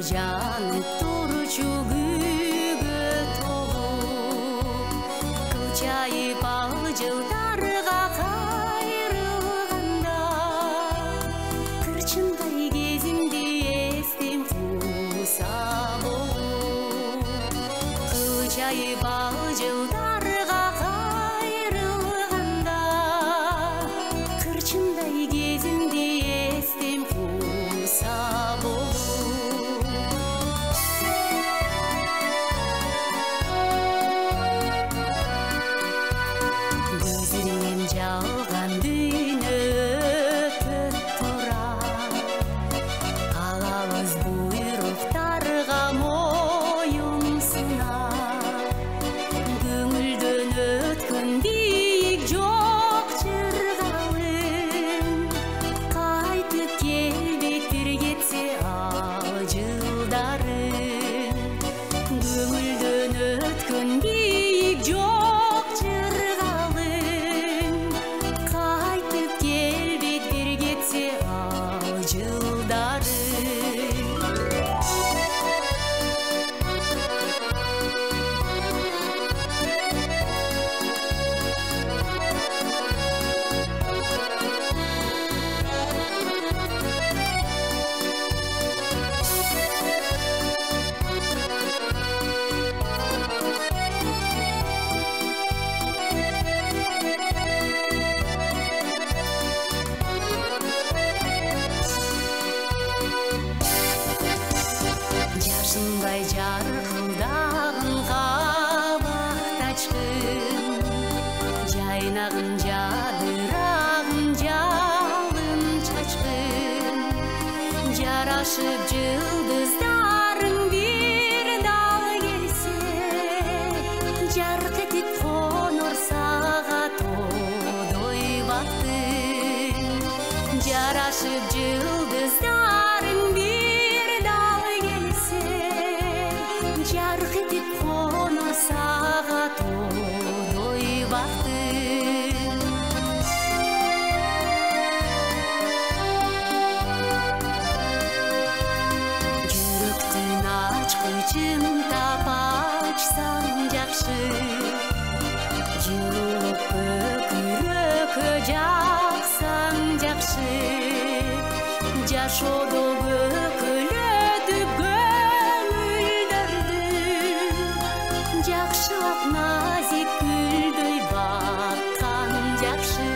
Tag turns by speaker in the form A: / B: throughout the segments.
A: жанып турчу күйгө толуп, кылчайып ал жылдарга кайрылганда, кырчындай кезимди эстем кууса болуп, кылчайып ал жылдарга кайрылганда, кырчындай кезимди эстем кууса болуп. Gözlerim жалган дүйнө өтөп тура, калабыз буйруктарга моюн сунап, көңүлдөн өткөн бийик жок жыргалым, кайтып келбейт бир кетсе ал жылдарым, көңүлдөн өткөн бийик жок жыргалым, кайтып келбейт бир кетсе ал жылдарым. Жашынбай жаркылдагын кабактачкын, жайнагын жадырагын жалын чачкын, жарашып жылдыздарың бир дал келсе, жарк этип конор сага тодой бактың, жарашып жылдыздарың бир дал келсе, жарк этип конор сага тодой бактың. Жүрөктүн ачкычын тапачсам жакшы, жылуулук көкүрөккө жаксаң жакшы, жашоодо көкөлөтүп көңүлдөрдү, жакшылап назик гүлдөй баккан жакшы,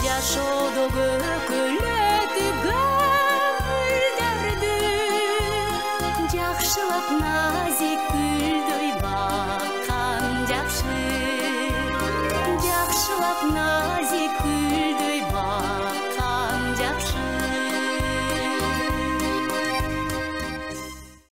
A: жашоодо